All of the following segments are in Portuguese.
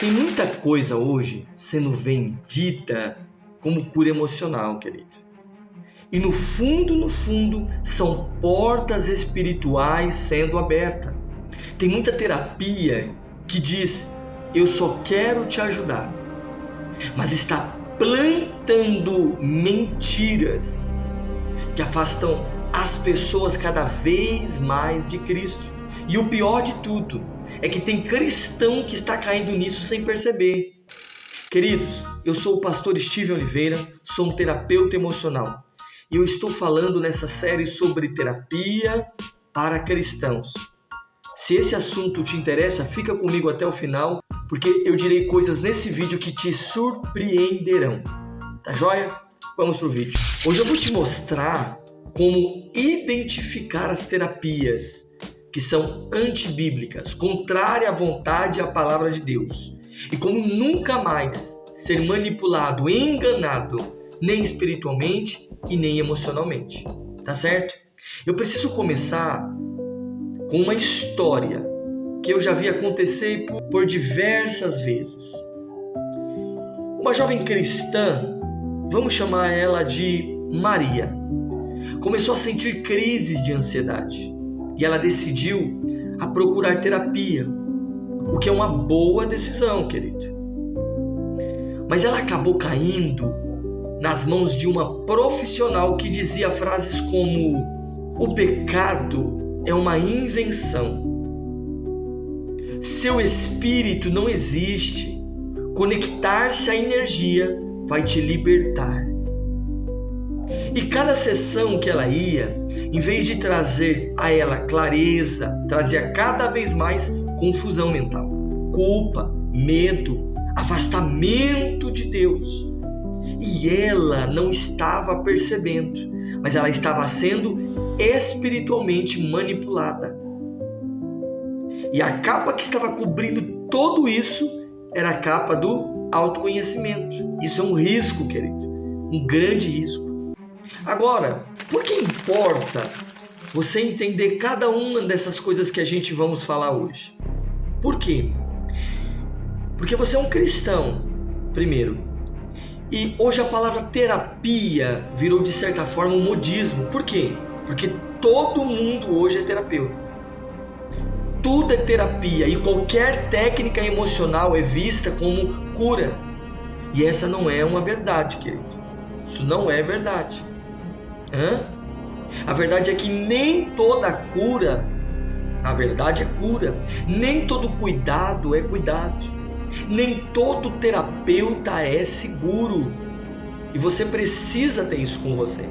Tem muita coisa hoje sendo vendida como cura emocional, querido. E no fundo, são portas espirituais sendo abertas. Tem muita terapia que diz, eu só quero te ajudar, mas está plantando mentiras que afastam as pessoas cada vez mais de Cristo. E o pior de tudo é que tem cristão que está caindo nisso sem perceber. Queridos, eu sou o pastor Steven Oliveira, sou um terapeuta emocional. E eu estou falando nessa série sobre terapia para cristãos. Se esse assunto te interessa, fica comigo até o final, porque eu direi coisas nesse vídeo que te surpreenderão. Tá joia? Vamos pro vídeo. Hoje eu vou te mostrar como identificar as terapias que são antibíblicas, contrárias à vontade e à palavra de Deus. E como nunca mais ser manipulado, enganado, nem espiritualmente e nem emocionalmente. Tá certo? Eu preciso começar com uma história que eu já vi acontecer por diversas vezes. Uma jovem cristã, vamos chamar ela de Maria, começou a sentir crises de ansiedade e ela decidiu a procurar terapia, o que é uma boa decisão, querido. Mas ela acabou caindo nas mãos de uma profissional que dizia frases como: o pecado é uma invenção, seu espírito não existe, conectar-se à energia vai te libertar. E cada sessão que ela ia, em vez de trazer a ela clareza, trazia cada vez mais confusão mental, culpa, medo, afastamento de Deus. E ela não estava percebendo, mas ela estava sendo espiritualmente manipulada. E a capa que estava cobrindo tudo isso era a capa do autoconhecimento. Isso é um risco, querido, um grande risco. Agora, por que importa você entender cada uma dessas coisas que a gente vamos falar hoje? Por quê? Porque você é um cristão, primeiro. E hoje a palavra terapia virou, de certa forma, um modismo. Por quê? Porque todo mundo hoje é terapeuta. Tudo é terapia e qualquer técnica emocional é vista como cura. E essa não é uma verdade, querido. Isso não é verdade. A verdade é que nem toda cura, na verdade, é cura. Nem todo cuidado é cuidado. Nem todo terapeuta é seguro. E você precisa ter isso com você.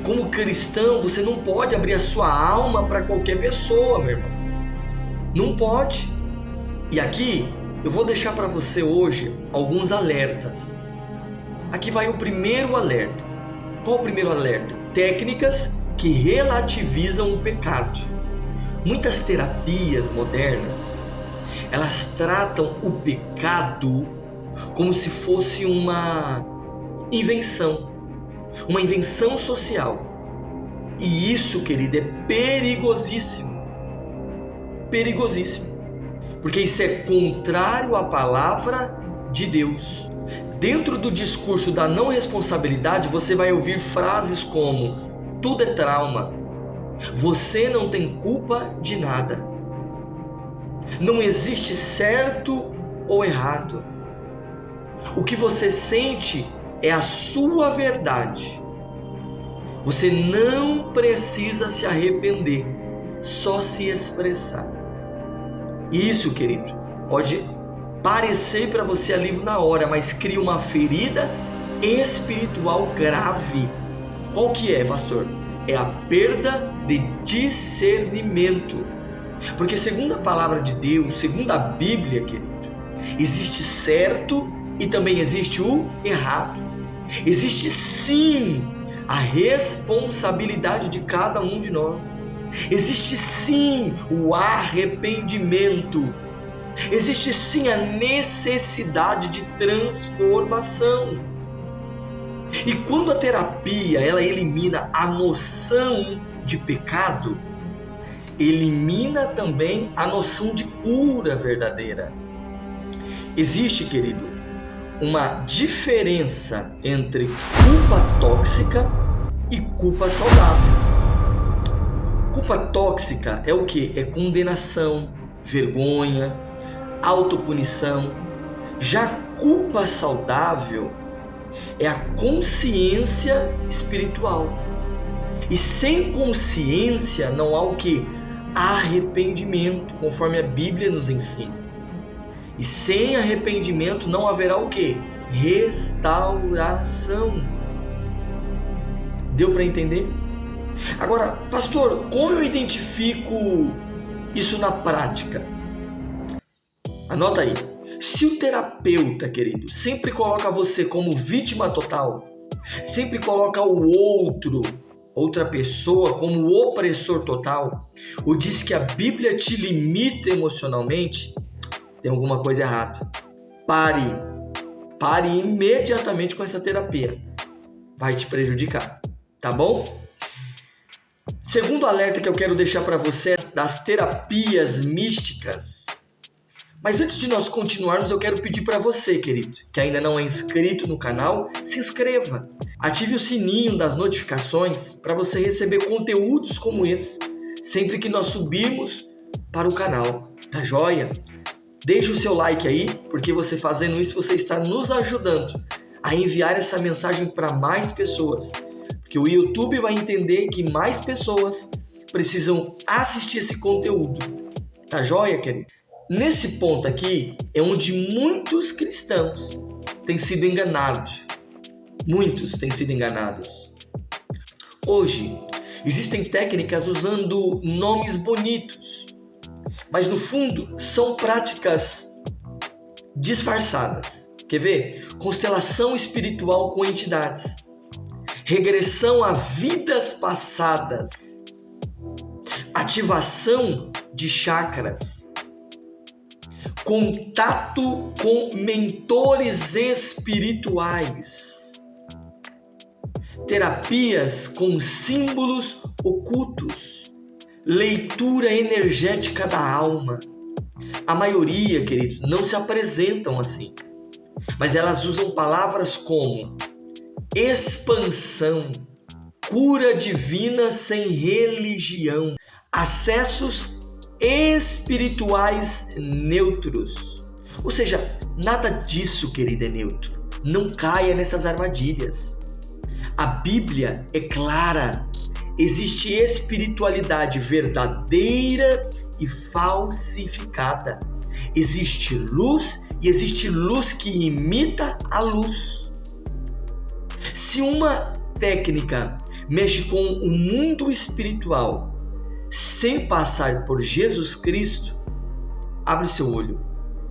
Como cristão, você não pode abrir a sua alma para qualquer pessoa, meu irmão. Não pode. E aqui eu vou deixar para você hoje alguns alertas. Aqui vai o primeiro alerta. Qual o primeiro alerta? Técnicas que relativizam o pecado. Muitas terapias modernas, elas tratam o pecado como se fosse uma invenção social. E isso, querido, é perigosíssimo. Perigosíssimo. Porque isso é contrário à palavra de Deus. Dentro do discurso da não responsabilidade, você vai ouvir frases como: tudo é trauma, você não tem culpa de nada, não existe certo ou errado, o que você sente é a sua verdade, você não precisa se arrepender, só se expressar. Isso, querido, pode parecer para você alívio na hora, mas cria uma ferida espiritual grave. Qual que é, pastor? É a perda de discernimento. Porque segundo a palavra de Deus, segundo a Bíblia, querido, existe certo e também existe o errado. Existe sim a responsabilidade de cada um de nós. Existe sim o arrependimento. Existe sim a necessidade de transformação. E quando a terapia ela elimina a noção de pecado, elimina também a noção de cura verdadeira. Existe, querido, uma diferença entre culpa tóxica e culpa saudável. Culpa tóxica é o quê? É condenação, vergonha, autopunição. Já culpa saudável é a consciência espiritual. E sem consciência não há o quê? Arrependimento, conforme a Bíblia nos ensina. E sem arrependimento não haverá o quê? Restauração. Deu para entender? Agora, pastor, como eu identifico isso na prática? Anota aí. Se o terapeuta, querido, sempre coloca você como vítima total, sempre coloca o outro, outra pessoa, como opressor total, ou diz que a Bíblia te limita emocionalmente, tem alguma coisa errada. Pare imediatamente com essa terapia. Vai te prejudicar, tá bom? Segundo alerta que eu quero deixar para você das terapias místicas. Mas antes de nós continuarmos, eu quero pedir para você, querido, que ainda não é inscrito no canal, se inscreva. Ative o sininho das notificações para você receber conteúdos como esse, sempre que nós subirmos para o canal, tá joia? Deixe o seu like aí, porque você fazendo isso, você está nos ajudando a enviar essa mensagem para mais pessoas. Porque o YouTube vai entender que mais pessoas precisam assistir esse conteúdo. Tá joia, querido? Nesse ponto aqui é onde muitos cristãos têm sido enganados. Muitos têm sido enganados. Hoje, existem técnicas usando nomes bonitos, mas no fundo são práticas disfarçadas. Quer ver? Constelação espiritual com entidades, regressão a vidas passadas, ativação de chakras, contato com mentores espirituais, terapias com símbolos ocultos, leitura energética da alma. A maioria, queridos, não se apresentam assim, mas elas usam palavras como expansão, cura divina sem religião, acessos espirituais neutros. Ou seja, nada disso, querido, é neutro. Não caia nessas armadilhas. A Bíblia é clara. Existe espiritualidade verdadeira e falsificada. Existe luz e existe luz que imita a luz. Se uma técnica mexe com o mundo espiritual sem passar por Jesus Cristo, abre seu olho.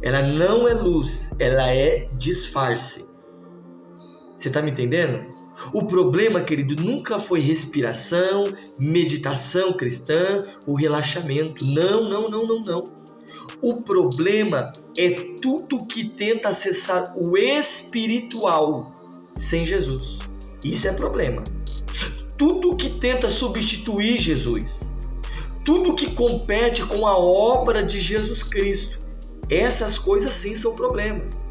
Ela não é luz, ela é disfarce. Você está me entendendo? O problema, querido, nunca foi respiração, meditação cristã, o relaxamento. Não. O problema é tudo que tenta acessar o espiritual sem Jesus. Isso é problema. Tudo que tenta substituir Jesus, tudo que compete com a obra de Jesus Cristo, essas coisas sim são problemas.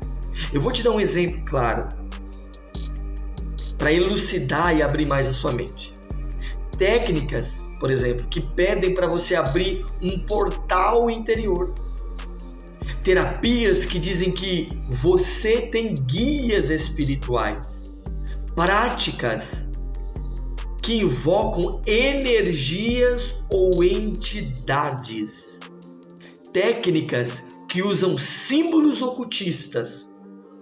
Eu vou te dar um exemplo claro, para elucidar e abrir mais a sua mente. Técnicas, por exemplo, que pedem para você abrir um portal interior. Terapias que dizem que você tem guias espirituais. Práticas que invocam energias ou entidades. Técnicas que usam símbolos ocultistas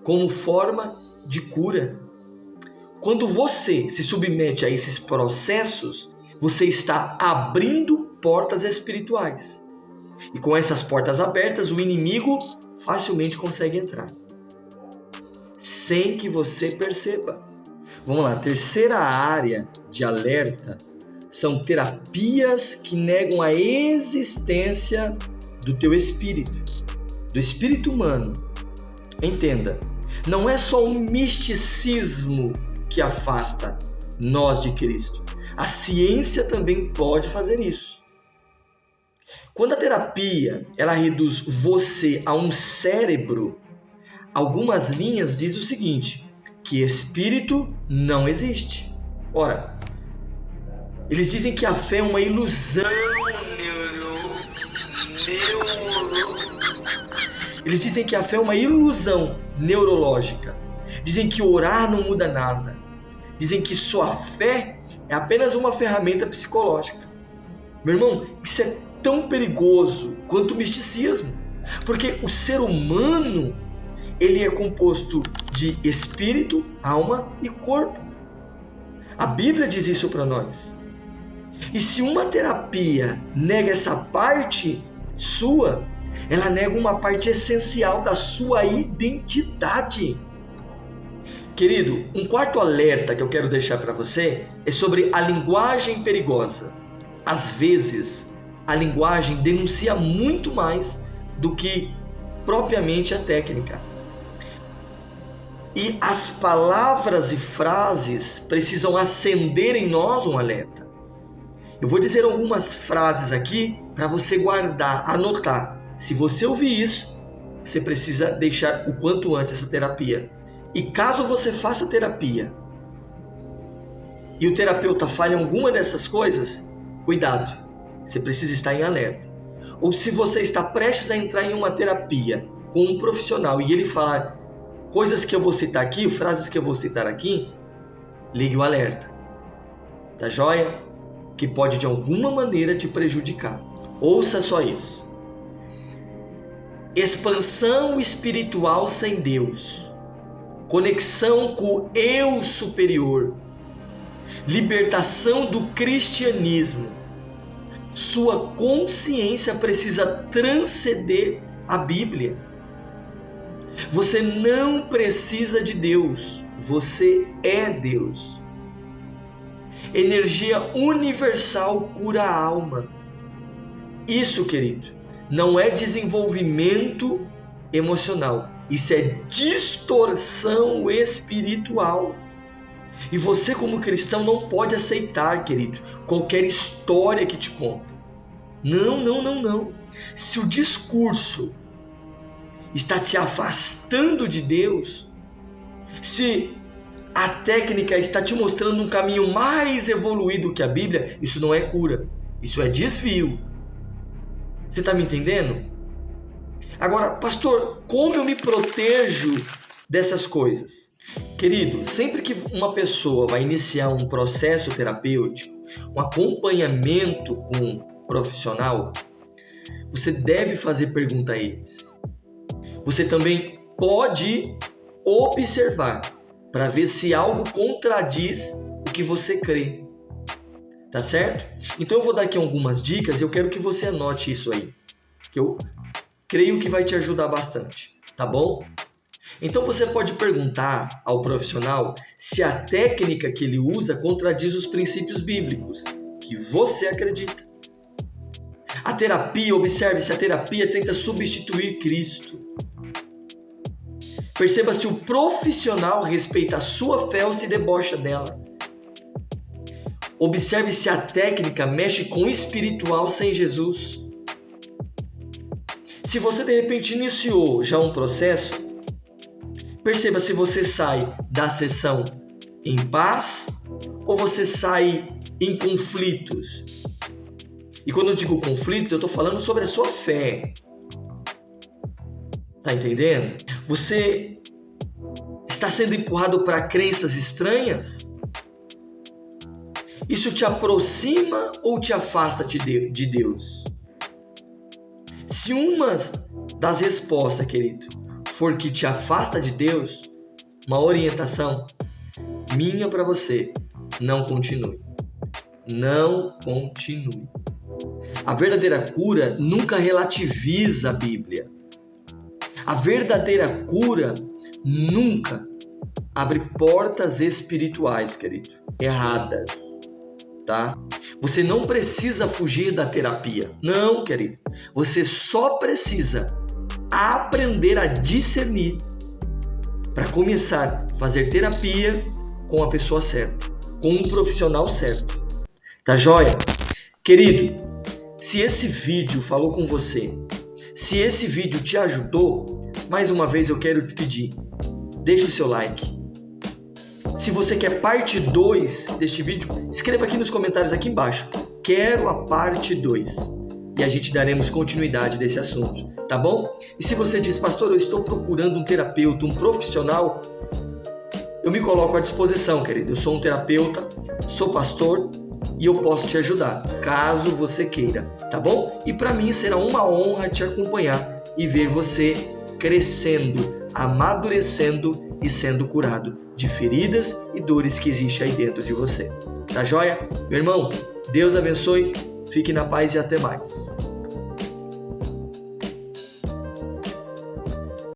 como forma de cura. Quando você se submete a esses processos, você está abrindo portas espirituais. E com essas portas abertas, o inimigo facilmente consegue entrar, sem que você perceba. Vamos lá, terceira área de alerta são terapias que negam a existência do teu espírito, do espírito humano. Entenda, não é só um misticismo que afasta nós de Cristo. A ciência também pode fazer isso. Quando a terapia ela reduz você a um cérebro, algumas linhas dizem o seguinte, que espírito não existe. Ora, eles dizem que a fé é uma ilusão Eles dizem que a fé é uma ilusão neurológica. Dizem que orar não muda nada. Dizem que sua fé é apenas uma ferramenta psicológica. Meu irmão, isso é tão perigoso quanto o misticismo. Porque o ser humano, ele é composto de espírito, alma e corpo. A Bíblia diz isso para nós. E se uma terapia nega essa parte sua, ela nega uma parte essencial da sua identidade. Querido, um quarto alerta que eu quero deixar para você é sobre a linguagem perigosa. Às vezes, a linguagem denuncia muito mais do que propriamente a técnica. E as palavras e frases precisam acender em nós um alerta. Eu vou dizer algumas frases aqui para você guardar, anotar. Se você ouvir isso, você precisa deixar o quanto antes essa terapia. E caso você faça terapia e o terapeuta falhe em alguma dessas coisas, cuidado, você precisa estar em alerta. Ou se você está prestes a entrar em uma terapia com um profissional e ele falar coisas que eu vou citar aqui, frases que eu vou citar aqui, ligue o alerta. Tá joia? Que pode de alguma maneira te prejudicar. Ouça só isso. Expansão espiritual sem Deus. Conexão com o eu superior. Libertação do cristianismo. Sua consciência precisa transcender a Bíblia. Você não precisa de Deus, você é Deus. Energia universal cura a alma. Isso, querido, não é desenvolvimento emocional. Isso é distorção espiritual. E você, como cristão, não pode aceitar, querido, qualquer história que te conta. Não. Se o discurso está te afastando de Deus, se a técnica está te mostrando um caminho mais evoluído que a Bíblia, isso não é cura, isso é desvio. Você está me entendendo? Agora, pastor, como eu me protejo dessas coisas? Querido, sempre que uma pessoa vai iniciar um processo terapêutico, um acompanhamento com um profissional, você deve fazer pergunta a eles. Você também pode observar para ver se algo contradiz o que você crê. Tá certo? Então eu vou dar aqui algumas dicas e eu quero que você anote isso aí, que eu creio que vai te ajudar bastante, tá bom? Então você pode perguntar ao profissional se a técnica que ele usa contradiz os princípios bíblicos que você acredita. A terapia, observe se a terapia tenta substituir Cristo. Perceba se o profissional respeita a sua fé ou se debocha dela. Observe se a técnica mexe com o espiritual sem Jesus. Se você de repente iniciou já um processo, perceba se você sai da sessão em paz ou você sai em conflitos. E quando eu digo conflitos, eu estou falando sobre a sua fé. Tá entendendo? Você está sendo empurrado para crenças estranhas? Isso te aproxima ou te afasta de Deus? Se uma das respostas, querido, for que te afasta de Deus, uma orientação minha para você: não continue. Não continue. A verdadeira cura nunca relativiza a Bíblia. A verdadeira cura nunca abre portas espirituais, querido, erradas, tá? Você não precisa fugir da terapia. Não, querido. Você só precisa aprender a discernir para começar a fazer terapia com a pessoa certa, com um profissional certo. Tá joia? Querido, Se esse vídeo falou com você, se esse vídeo te ajudou, mais uma vez eu quero te pedir, deixa o seu like. Se você quer parte 2 deste vídeo, escreva aqui nos comentários aqui embaixo. Quero a parte 2. E a gente daremos continuidade desse assunto, tá bom? E se você diz, pastor, eu estou procurando um terapeuta, um profissional, eu me coloco à disposição, querido. Eu sou um terapeuta, sou pastor e eu posso te ajudar, caso você queira, tá bom? E para mim será uma honra te acompanhar e ver você crescendo, amadurecendo e sendo curado de feridas e dores que existem aí dentro de você. Tá joia? Meu irmão, Deus abençoe, fique na paz e até mais.